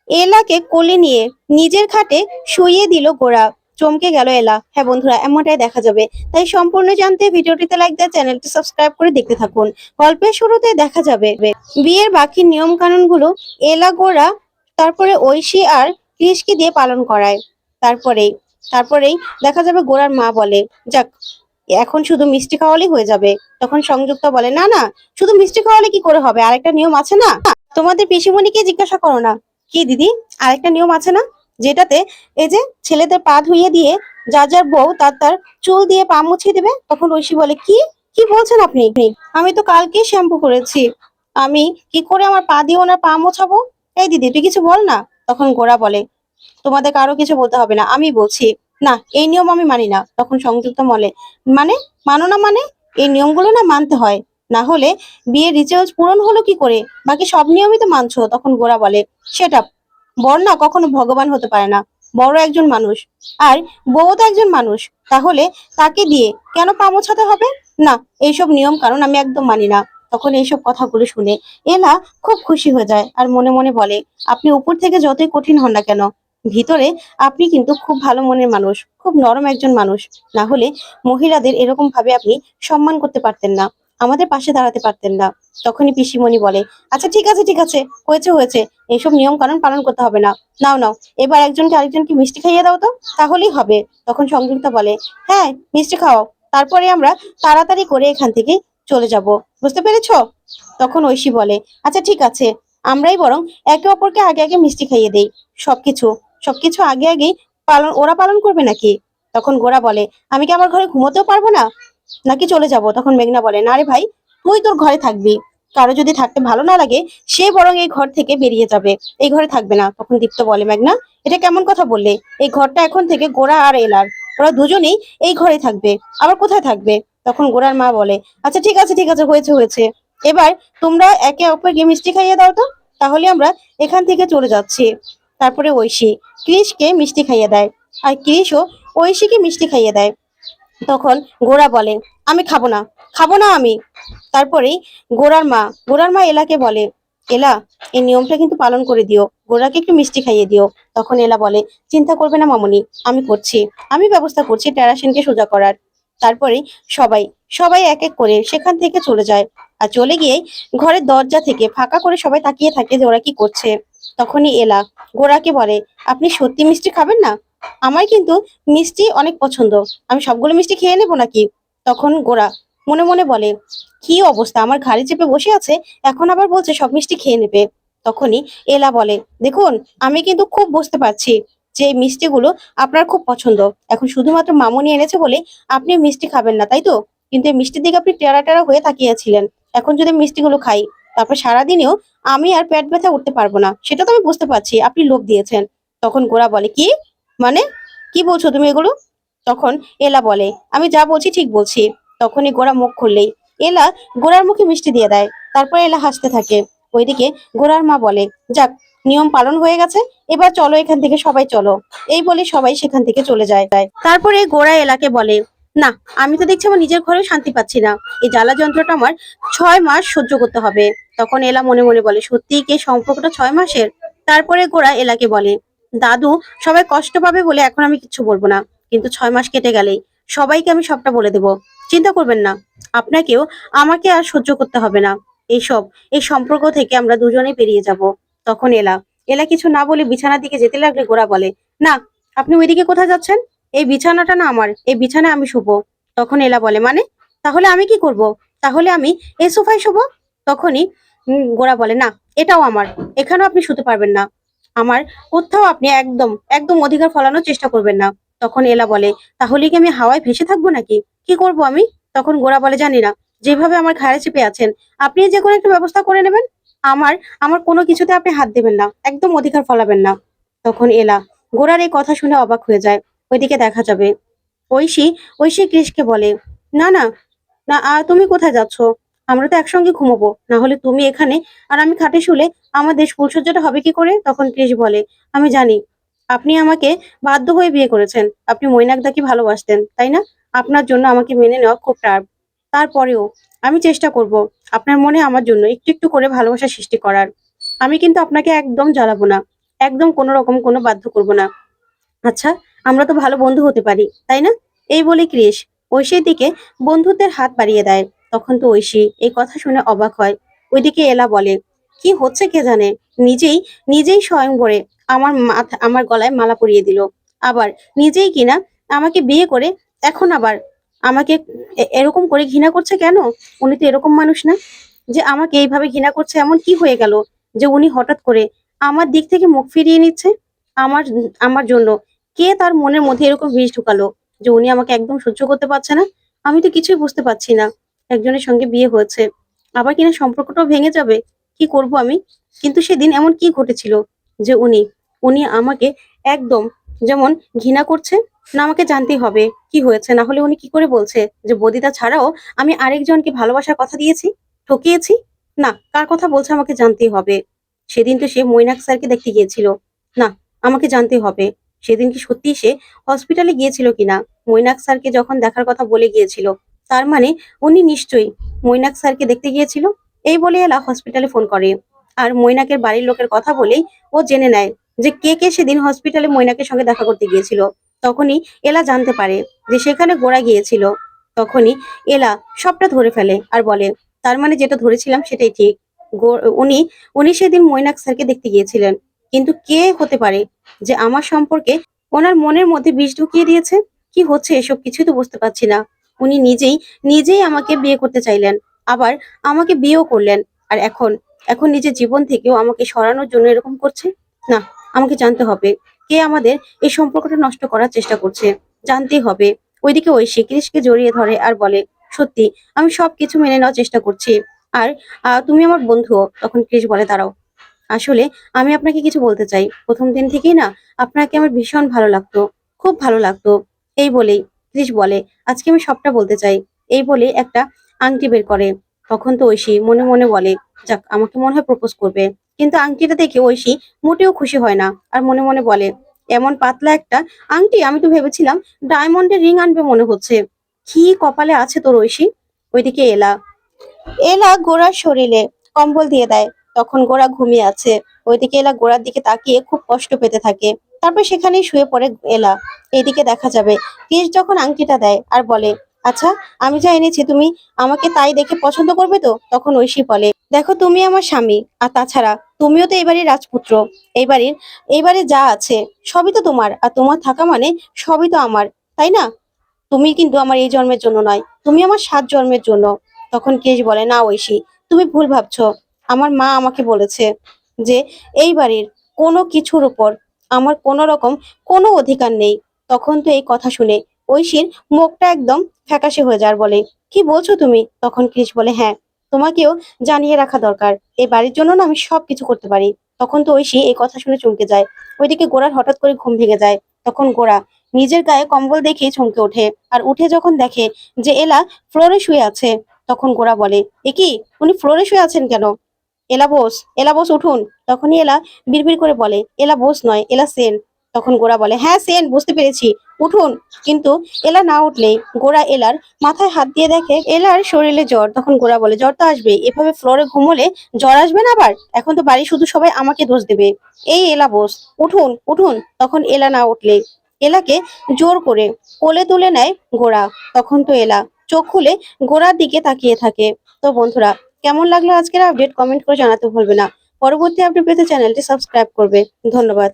এলাকে কোলে নিয়ে নিজের খাটে শুইয়ে দিল গোরা। চমকে গেল এলা। হ্যাঁ বন্ধুরা, এমনটাই দেখা যাবে। তাই সম্পূর্ণ জানতে ভিডিওটিতে লাইক দিয়ে চ্যানেলটি সাবস্ক্রাইব করে দেখতে থাকুন। গল্পের শুরুতে দেখা যাবে বিয়ের বাকি নিয়ম কানুন গুলো এলা, গোরা, তারপরে ঐশী আর কৃষকে দিয়ে পালন করায়। তারপরেই তারপরেই দেখা যাবে গোরার মা বলে, যাক, এখন শুধু মিষ্টি খাওয়ালেই হয়ে যাবে। তখন সংযুক্তা বলে, না না, শুধু মিষ্টি খাওয়ালে কি করে হবে, আরেকটা নিয়ম আছে না? তোমাদের পিসিমণিকে জিজ্ঞাসা করো না। কি দিদি, আরেকটা নিয়ম আছে না? যেটাতে এই যে ছেলেদের পা ধুইয়ে দিয়ে যার যার বউ তার তার চুল দিয়ে পা মুছিয়ে দেবে। তখন ঐশী বলে, কি কি বলছেন আপনি? আমি তো কালকেই শ্যাম্পু করেছি, আমি কি করে আমার পা দিয়ে ওনার পা মোছাবো? এই দিদি, তুই কিছু বল না। তখন গোরা বলে, তোমাদের কারো কিছু বলতে হবে না, আমি বলছি। না, এই নিয়ম আমি মানি না। তখন সংযুক্ত বলে, মানে মানো না মানে? এই নিয়মগুলো না মানতে হয়, না হলে বিয়ের রিচুয়ালস পূরণ হলো কি করে? বাকি সব নিয়মই তো মানছো। তখন গোরা বলে, সেটা, বর না কখনো ভগবান হতে পারে না, বড় একজন মানুষ, আর বউ তো একজন মানুষ। তাহলে তাকে দিয়ে কেন পা মোছাতে হবে? না, এইসব নিয়ম কারণ আমি একদম মানি না। তখন এইসব কথাগুলো শুনে এলা খুব খুশি হয়ে যায় আর মনে মনে বলে, আপনি উপর থেকে যতই কঠিন হন না কেন, ভিতরে আপনি কিন্তু খুব ভালো মনের মানুষ, খুব নরম একজন মানুষ। না হলে মহিলাদের এরকম ভাবে আপনি সম্মান করতে পারতেন না, আমাদের পাশে দাঁড়াতে পারতেন না। তখনই পিসিমণি বলে, আচ্ছা ঠিক আছে ঠিক আছে, হয়েছে হয়েছে, এইসব নিয়ম কানুন পালন করতে হবে না। নাও নাও, এবার একজনকে আরেকজনকে মিষ্টি খাইয়ে দাও তো, তাহলেই হবে। তখন সংযুক্তা বলে, হ্যাঁ, মিষ্টি খাও, তারপরে আমরা তাড়াতাড়ি করে এখান থেকে চলে যাব, বুঝতে পেরেছো? তখন ঐশী বলে, আচ্ছা ঠিক আছে, আমরাই বরং একে অপরকে আগে আগে মিষ্টি খাইয়ে দেই। সবকিছু সবকিছু আগে আগেই ওরা পালন করবে নাকি? তখন গোরা বলে, আমি কি আমার ঘরে ঘুমোতেও পারবো না, নাকি চলে যাব? তখন মেঘনা বলে, না রে ভাই, তুই তোর ঘরে থাকবি। কারো যদি থাকতে ভালো না লাগে, সে বরং এই ঘর থেকে বেরিয়ে যাবে, এই ঘরে থাকবে না। তখন দীপ্ত বলে, মেঘনা, এটা কেমন কথা বললে? এই ঘরটা এখন থেকে গোরা আর এলার, ওরা দুজনেই এই ঘরে থাকবে। আবার কোথায় থাকবে? তখন গোরার মা বলে, আচ্ছা ঠিক আছে ঠিক আছে, হয়েছে হয়েছে, এবার তোমরা একে অপরকে মিষ্টি খাইয়ে দাও তো, তাহলে আমরা এখান থেকে চলে যাচ্ছি। তারপরে ঐশী কৃষকে মিষ্টি খাইয়ে দেয়, আর কৃষও ঐশীকে মিষ্টি খাইয়ে দেয়। তখন গোরা বলে, আমি খাবো না, খাবো না আমি। তারপরেই গোরার মা এলাকে বলে, এলা, এই নিয়মটা কিন্তু পালন করে দিও, গোরাকে একটু মিষ্টি খাইয়ে দিও। তখন এলা বলে, চিন্তা করবে না মামুনি, আমি করছি, আমি ব্যবস্থা করছি টেরাসিনকে সোজা করার। তারপরেই সবাই সবাই এক এক করে সেখান থেকে চলে যায়। আর চলে গিয়ে ঘরের দরজা থেকে ফাঁকা করে সবাই তাকিয়ে থাকে যে ওরা কি করছে। তখনই এলা গোরাকে বলে, আপনি সত্যি মিষ্টি খাবেন না? আমার কিন্তু মিষ্টি অনেক পছন্দ, আমি সবগুলো মিষ্টি খেয়ে নেবো নাকি? তখন গোরা মনে মনে বলে, কি অবস্থা, আমার ঘাড়ে চেপে বসে আছে, এখন আবার বলছে সব মিষ্টি খেয়ে নেবে। তখনই এলা বলে, দেখুন, আমি কিন্তু খুব বুঝতে পারছি যে এই মিষ্টিগুলো আপনার খুব পছন্দ, এখন শুধুমাত্র মামুনি এনেছে বলে আপনি মিষ্টি খাবেন না, তাই তো? কিন্তু এই মিষ্টির দিকে আপনি টেরা টেরা হয়ে তাকিয়েছিলেন, এখন যদি মিষ্টিগুলো খাই, তারপর সারাদিনেও আমি আর পেট ব্যথা উঠতে পারবো না, সেটা তো আমি বুঝতে পারছি, আপনি লোভ দিয়েছেন। তখন গোরা বলে, কি মানে, কি বলছো তুমি এগুলো? তখন এলা বলে, আমি যা বলছি ঠিক বলছি। তখনই গোরা মুখ খুললেই এলা গোরার মুখে মিষ্টি দিয়ে দেয়। তারপর এলা হাসতে থাকে। ওইদিকে গোরার মা বলে, যাক, নিয়ম পালন হয়ে গেছে, এবার চলো এখান থেকে, সবাই চলো। এই বলে সবাই সেখান থেকে চলে যায়। তারপরে গোরা এলাকে বলে, না, আমি তো দেখছি আমার নিজের ঘরেও শান্তি পাচ্ছি না, এই জ্বালা যন্ত্রটা আমার 6 মাস সহ্য করতে হবে। তখন এলা মনে মনে বলে, সত্যিই কি এই সম্পর্কটা 6 মাসের? তারপরে গোরা এলাকে বলে, দাদু সবাই কষ্ট পাবে বলে এখন আমি কিচ্ছু বলবো না, কিন্তু 6 মাস কেটে গেলেই সবাইকে আমি সবটা বলে দেবো, চিন্তা করবেন না, আপনাকেও আমাকে আর সহ্য করতে হবে না। এইসব এই সম্পর্ক থেকে আমরা দুজনেই বেরিয়ে যাব। তখন এলা এলা কিছু না বলে বিছানার দিকে যেতে লাগলে গোরা বলে, না, আপনি ওইদিকে কোথায় যাচ্ছেন? এই বিছানাটা না আমার, এই বিছানায় আমি শুবো। তখন এলা বলে, মানে? তাহলে আমি কি করব? তাহলে আমি এই সোফায় শুবো। তখনই গোরা বলে, না, এটাও আমার, এখানেও আপনি শুতে পারবেন না, আমার কোথাও আপনি একদম একদম অধিকার ফলানোর চেষ্টা করবেন না। তখন এলা বলে, তাহলে কি আমি হাওয়ায় ভেসে থাকবো নাকি? কি করব আমি? তখন গোরা বলে, জানি না, যেভাবে আমার ঘাড়ে চেপে আছেন, আপনি যে কোনো একটা ব্যবস্থা করে নেবেন, আমার আমার কোনো কিছুতে আপনি হাত দেবেন না, একদম অধিকার ফলাবেন না। তখন এলা গোরার এই কথা শুনে অবাক হয়ে যায়। ওইদিকে দেখা যাবে ঐশী ঐশী কৃষকে বলে, না না, না, তুমি কোথায় যাচ্ছ? আমরা তো একসঙ্গে ঘুমোবো, না হলে তুমি এখানে আর আমি খাটে শুলে আমাদের ফুলসজ্জাটা হবে কি করে? তখন কৃষ বলে, আমি জানি আপনি আমাকে বাধ্য হয়ে বিয়ে করেছেন, আপনি মৈনাকদাকে ভালোবাসতেন, তাই না? আপনার জন্য আমাকে মেনে নেওয়া খুব টাফ, তারপরেও আমি চেষ্টা করব আপনার মনে আমার জন্য একটু একটু করে ভালোবাসা সৃষ্টি করার। আমি কিন্তু আপনাকে একদম জ্বালাবো না, একদম কোনো রকম কোনো বাধ্য করব না। আচ্ছা, আমরা তো ভালো বন্ধু হতে পারি, তাই না? এই বলে কৃষ ঐশীর দিকে বন্ধুত্বের হাত বাড়িয়ে দেয়। তখন তো ঐশী এই কথা শুনে অবাক হয়। ওইদিকে এলা বলে, কি হচ্ছে কে জানে, নিজেই নিজেই স্বয়ংবরে আমার গলায় মালা পরিয়ে দিল। আবার নিজেই কিনা আমাকে বিয়ে করে এখন আবার আমাকে এরকম করে ঘৃণা করছে কেন? উনি তো এরকম মানুষ না যে আমাকে এইভাবে ঘৃণা করছে। এমন কি হয়ে গেল যে উনি হঠাৎ করে আমার দিক থেকে মুখ ফিরিয়ে নিচ্ছে? আমার আমার জন্য কে তার মনের মধ্যে এরকম বিষ ঢুকালো যে উনি আমাকে একদম সহ্য করতে পারছে না? আমি তো কিছুই বুঝতে পারছি না। একজনের সঙ্গে বিয়ে হয়েছে, আবার কিনা সম্পর্কটাও ভেঙে যাবে। কি করব আমি? কিন্তু সেদিন এমন কি ঘটেছিল যে উনি উনি আমাকে একদম যেমন ঘৃণা করছে? না, আমাকে জানতেই হবে কি হয়েছে, না হলে উনি কি করে বলছে যে বদিদা ছাড়াও আমি আরেকজনকে ভালোবাসার কথা দিয়েছি, ঠকিয়েছি? না, কার কথা বলছে আমাকে জানতেই হবে। সেদিন তো সে মৈনাক স্যারকে দেখতে গিয়েছিল। না, আমাকে জানতে হবে সেদিন কি সত্যি সে হসপিটালে গিয়েছিল কিনা। মৈনাক স্যারকে যখন দেখার কথা বলে গিয়েছিল, তার মানে উনি নিশ্চয়ই মৈনাক স্যারকে দেখতে গিয়েছিল। এই বলে এলা হসপিটালে ফোন করে, আর মৈনাকের বাড়ির লোকের কথা বলেই ও জেনে নেয় যে কে কে সেদিন হসপিটালে মৈনাকের সঙ্গে দেখা করতে গিয়েছিল। তখনই এলা জানতে পারে যে সেখানে গোড়া গিয়েছিল। তখনই এলা সবটা ধরে ফেলে আর বলে, তার মানে যেটা ধরেছিলাম সেটাই ঠিক। উনি উনি সেদিন মৈনাক স্যারকে দেখতে গিয়েছিলেন। কিন্তু কে হতে পারে যে আমার সম্পর্কে ওনার মনের মধ্যে বিষ ঢুকিয়ে দিয়েছে? কি হচ্ছে এসব কিছুই তো বুঝতে পারছি না। উনি নিজেই নিজেই আমাকে বিয়ে করতে চাইলেন, আবার আমাকে বিয়েও করলেন, আর এখন এখন নিজের জীবন থেকেও আমাকে সরানোর জন্য এরকম করছে। না, আমাকে জানতে হবে কে আমাদের এই সম্পর্কটা নষ্ট করার চেষ্টা করছে। জানতেই হবে। ওইদিকে ঐশী কৃষকে জড়িয়ে ধরে আর বলে, সত্যি আমি সবকিছু মেনে নেওয়ার চেষ্টা করছি। আর তুমি আমার বন্ধু। তখন কৃষ বলে, দাঁড়াও, আসলে আমি আপনাকে কিছু বলতে চাই। প্রথম দিন থেকেই না আপনাকে আমার ভীষণ ভালো লাগতো, খুব ভালো লাগতো। এই বলেই কৃষ বলে, আজকে আমি সবটা বলতে চাই। এই বলে একটা আংটি বের করে। তখন তো ঐশী মনে মনে বলে, যাক, আমাকে মনে হয় প্রপোজ করবে। কিন্তু আংটিটা দেখে ঐশী মোটেও খুশি হয় না, আর মনে মনে বলে, এমন পাতলা একটা আংটি, আমি তো ভেবেছিলাম ডায়মন্ডের রিং আনবে মনে হচ্ছে। কি কপালে আছে তোর ঐশী। ওইদিকে এলা এলা গোড়ার শরীরে কম্বল দিয়ে দেয়। তখন গোড়া ঘুমিয়ে আছে। ওইদিকে এলা গোড়ার দিকে তাকিয়ে খুব কষ্ট পেতে থাকে। তারপর সেখানেই শুয়ে পড়ে এলা। এইদিকে দেখা যাবে কৃষ যখন আংটিটা দেয় আর বলে, আচ্ছা, আমি যা এনেছি তুমি আমাকে তাই দেখে পছন্দ করবে তো? তখন ঐশী বলে, দেখো, তুমি আমার স্বামী, আর তাছাড়া তুমিও তো এই বাড়ির রাজপুত্র। এই বাড়ির এই বাড়ি যা আছে সবই তো তোমার, আর তোমার থাকা মানে সবই তো আমার, তাই না? তুমি কিন্তু আমার এই জন্মের জন্য নয়, তুমি আমার 7 জন্মের জন্য। তখন কেশ বলে, না ঐশী, তুমি ভুল ভাবছো। আমার মা আমাকে বলেছে যে এই বাড়ির কোনো কিছুর উপর আমার কোনো রকম কোনো অধিকার নেই। তখন তো এই কথা শুনে ঐশীর মুখটা একদম ফ্যাকাশে হয়ে যায় আর বলে, কি বলছো তুমি? তখন কৃষ বলে, হ্যাঁ, তোমাকেও জানিয়ে রাখা দরকার, এই বাড়ির জন্য না আমি সবকিছু করতে পারি। তখন তো ঐশী এই কথা শুনে চমকে যায়। ওইদিকে গোড়ার হঠাৎ করে ঘুম ভেঙে যায়। তখন গোড়া নিজের গায়ে কম্বল দেখে চমকে ওঠে, আর উঠে যখন দেখে যে এলা ফ্লোরে শুয়ে আছে, তখন গোড়া বলে, এ কি, উনি ফ্লোরে শুয়ে আছেন কেন? এলা বোস, এলা বোস, উঠুন। তখনই এলা বিড়বিড় করে বলে, এলা বোস নয়, এলা সেন। তখন গোড়া বলে, হ্যাঁ সেন, বুঝতে পেরেছি, উঠুন। কিন্তু এলা না উঠলেই গোড়া এলার মাথায় হাত দিয়ে দেখে এলার শরীরে জ্বর। তখন গোড়া বলে, জ্বর তো আসবেই, এভাবে ফ্লোরে ঘুমোলে জ্বর আসবে না আবার? এখন তো বাড়ি শুধু সবাই আমাকে দোষ দেবে। এই এলা বোস, উঠুন উঠুন। তখন এলা না উঠলে এলাকে জোর করে কোলে তুলে নেয় গোড়া। তখন তো এলা চোখ খুলে গোড়ার দিকে তাকিয়ে থাকে। তো বন্ধুরা, কেমন লাগলো আজকের আপডেট কমেন্ট করে জানাতে ভুলবে না। পরবর্তী আপডেট পেতে চ্যানেলটি সাবস্ক্রাইব করবে। ধন্যবাদ।